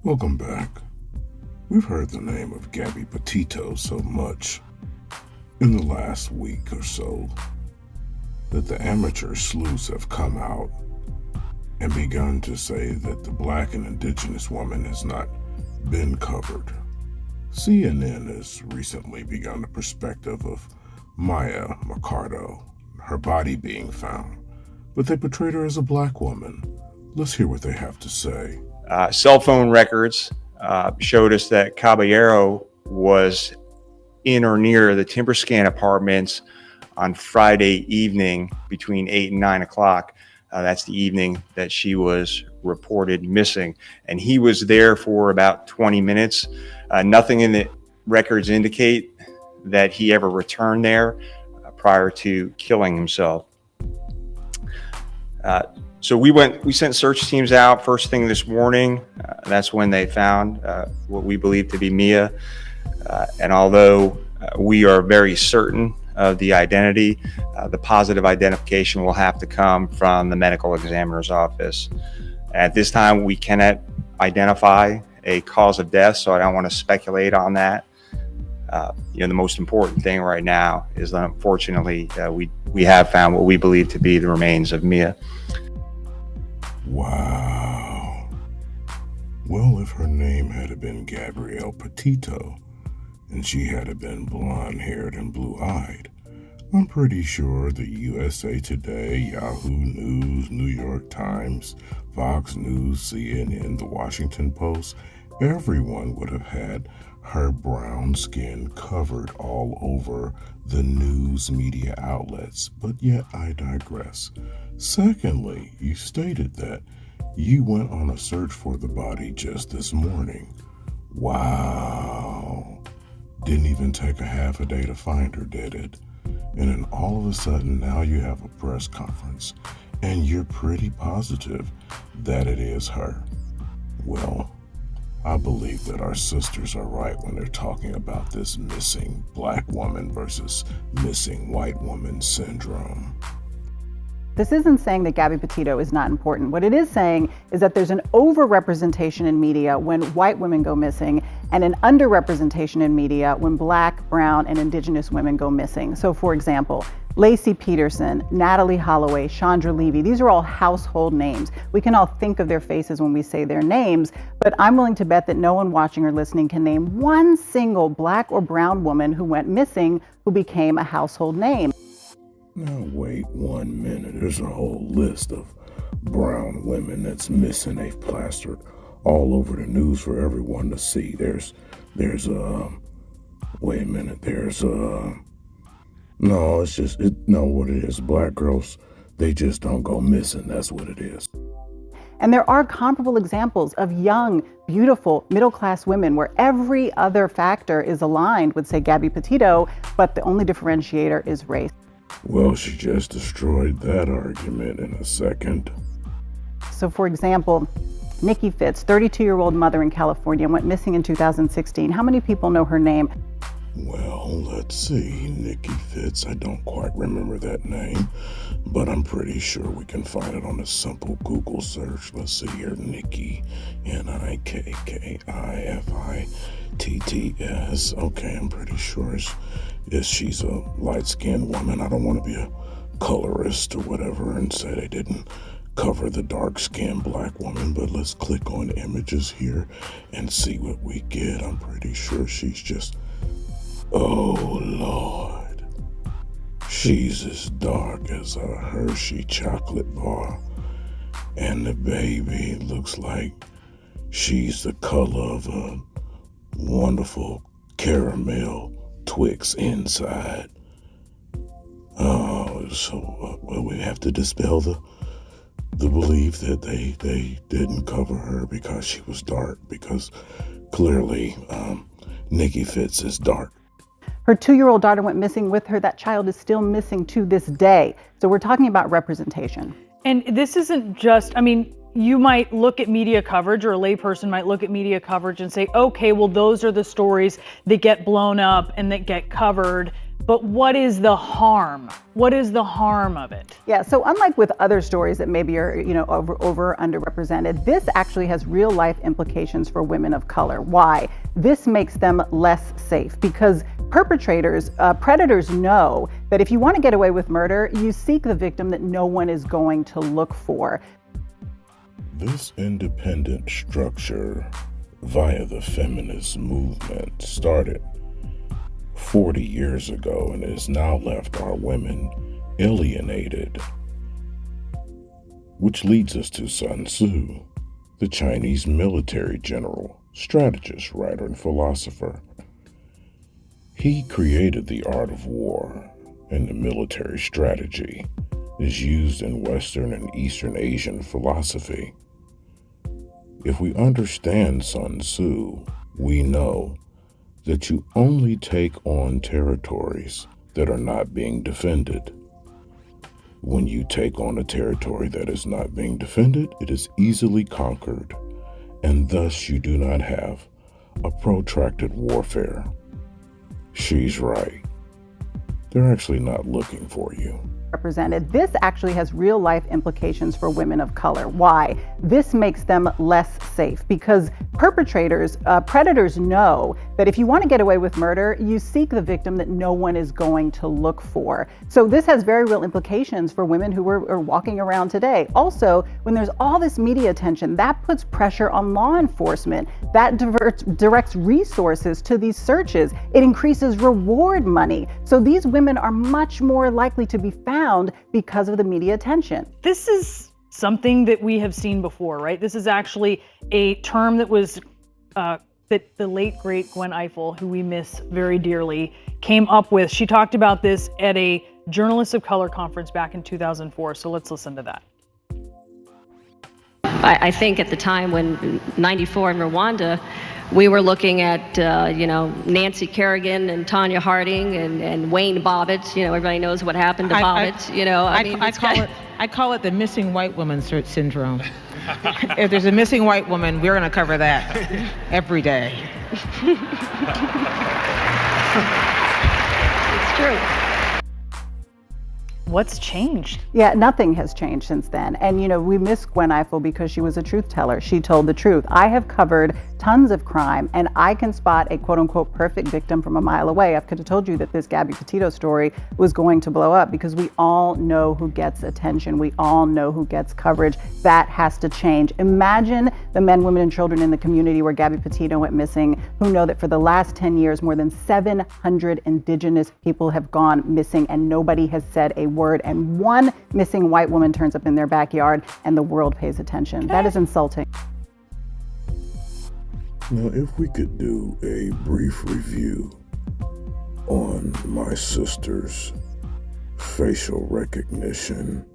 Welcome back. We've heard the name of Gabby Petito so much in the last week or so that the amateur sleuths have come out and begun to say that the black and indigenous woman has not been covered. CNN has recently begun the perspective of Maya Mercado, her body being found, but they portrayed her as a black woman. Let's hear what they have to say. Cell phone records showed us that Caballero was in or near the Timberscan apartments on Friday evening between 8 and 9 o'clock. That's the evening that she was reported missing. And he was there for about 20 minutes. Nothing in the records indicate that he ever returned there prior to killing himself. So we sent search teams out first thing this morning. That's when they found what we believe to be Mia. And although we are very certain of the identity, the positive identification will have to come from the medical examiner's office. At this time, we cannot identify a cause of death, so I don't want to speculate on that. The most important thing right now is that unfortunately we have found what we believe to be the remains of Mia. Wow. Well, if her name had been Gabrielle Petito, and she had been blonde-haired and blue-eyed, I'm pretty sure the USA Today, Yahoo News, New York Times, Fox News, CNN, The Washington Post, everyone would have had her brown skin covered all over the news media outlets. But yet I digress. Secondly, you stated that you went on a search for the body just this morning. Wow. Didn't even take a half a day to find her, did it? And then all of a sudden now you have a press conference and you're pretty positive that it is her. Well, I believe that our sisters are right when they're talking about this missing black woman versus missing white woman syndrome. This isn't saying that Gabby Petito is not important. What it is saying is that there's an overrepresentation in media when white women go missing and an underrepresentation in media when black, brown, and indigenous women go missing. So for example, Laci Peterson, Natalee Holloway, Chandra Levy, these are all household names. We can all think of their faces when we say their names, but I'm willing to bet that no one watching or listening can name one single black or brown woman who went missing who became a household name. Now wait 1 minute, there's a whole list of brown women that's missing. They've plastered all over the news for everyone to see. Wait a minute, what it is, black girls, they just don't go missing, that's what it is. And there are comparable examples of young, beautiful, middle-class women where every other factor is aligned with, say, Gabby Petito, but the only differentiator is race. Well, she just destroyed that argument in a second. So for example, Nikki Fitz, 32-year-old mother in California, went missing in 2016. How many people know her name? Well, let's see. Nikki Fitz, I don't quite remember that name, but I'm pretty sure we can find it on a simple Google search. Let's see here. Nikki, Nikkifitz. Okay, I'm pretty sure she's a light-skinned woman. I don't want to be a colorist or whatever and say they didn't cover the dark-skinned black woman, but let's click on images here and see what we get. I'm pretty sure she's just... Oh, Lord. She's as dark as a Hershey chocolate bar. And the baby looks like she's the color of a wonderful caramel Twix inside. Oh, so we have to dispel the belief that they didn't cover her because she was dark, because clearly Nikki Fitz is dark. Her 2-year-old daughter went missing with her. That child is still missing to this day. So we're talking about representation. And this isn't just, you might look at media coverage, or a layperson might look at media coverage and say, okay, well, those are the stories that get blown up and that get covered. but what is the harm? What is the harm of it? Yeah, so unlike with other stories that maybe are, over or underrepresented, this actually has real life implications for women of color. Why? This makes them less safe because predators know that if you want to get away with murder, you seek the victim that no one is going to look for. This independent structure via the feminist movement started 40 years ago and has now left our women alienated. Which leads us to Sun Tzu, the Chinese military general, strategist, writer, and philosopher. He created the art of war, and the military strategy is used in Western and Eastern Asian philosophy. If we understand Sun Tzu, we know that you only take on territories that are not being defended. When you take on a territory that is not being defended, it is easily conquered, and thus you do not have a protracted warfare. She's right. They're actually not looking for you. Represented. This actually has real life implications for women of color. Why? This makes them less safe because predators know that if you want to get away with murder, you seek the victim that no one is going to look for. So this has very real implications for women who are walking around today. Also, when there's all this media attention, that puts pressure on law enforcement. That directs resources to these searches. It increases reward money. So these women are much more likely to be found because of the media attention. This is something that we have seen before, right? This is actually a term that was that the late, great Gwen Ifill, who we miss very dearly, came up with. She talked about this at a Journalists of Color conference back in 2004. So let's listen to that. I think at the time when 94 in Rwanda, we were looking at, Nancy Kerrigan and Tanya Harding and Wayne Bobbitt. Everybody knows what happened to Bobbitt. I call it the missing white woman syndrome. If there's a missing white woman, we're going to cover that every day. It's true. What's changed? Yeah, nothing has changed since then. And, we miss Gwen Ifill because she was a truth teller. She told the truth. I have covered tons of crime, and I can spot a quote unquote perfect victim from a mile away. I could have told you that this Gabby Petito story was going to blow up because we all know who gets attention. We all know who gets coverage. That has to change. Imagine the men, women, and children in the community where Gabby Petito went missing who know that for the last 10 years, more than 700 Indigenous people have gone missing and nobody has said a word. And one missing white woman turns up in their backyard and the world pays attention. That is insulting. Now, if we could do a brief review on my sister's facial recognition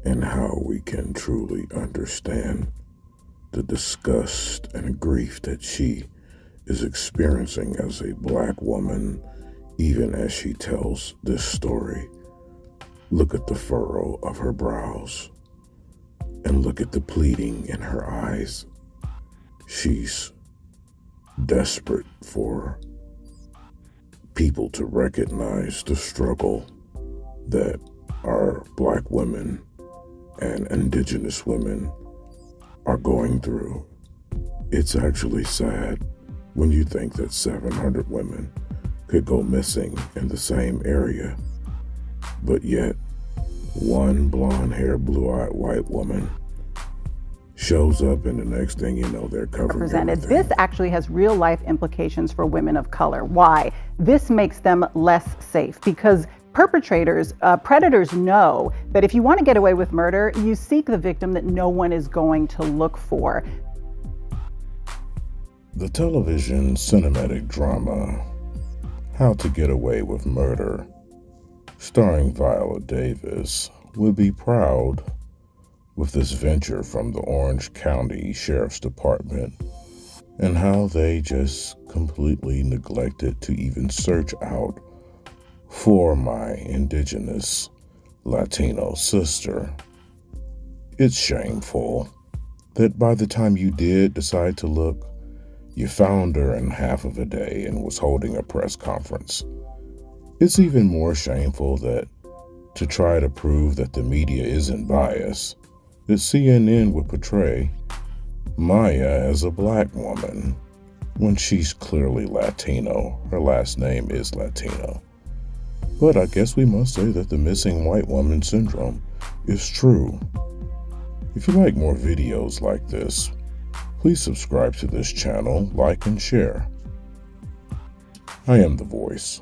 and how we can truly understand the disgust and grief that she is experiencing as a Black woman, even as she tells this story. Look at the furrow of her brows and look at the pleading in her eyes. She's desperate for people to recognize the struggle that our Black women and Indigenous women are going through. It's actually sad when you think that 700 women could go missing in the same area, but yet one blonde-haired, blue-eyed white woman shows up, and the next thing you know, they're covering Represented. everything. This actually has real life implications for women of color. Why? This makes them less safe because predators know that if you want to get away with murder, you seek the victim that no one is going to look for. The television cinematic drama, How to Get Away with Murder, starring Viola Davis, would be proud with this venture from the Orange County Sheriff's Department and how they just completely neglected to even search out for my Indigenous Latino sister. It's shameful that by the time you did decide to look, you found her in half of a day and was holding a press conference. It's even more shameful that to try to prove that the media isn't biased, that CNN would portray Maya as a black woman when she's clearly Latino. Her last name is Latino. But I guess we must say that the missing white woman syndrome is true. If you like more videos like this, please subscribe to this channel, like, and share. I am The Voice.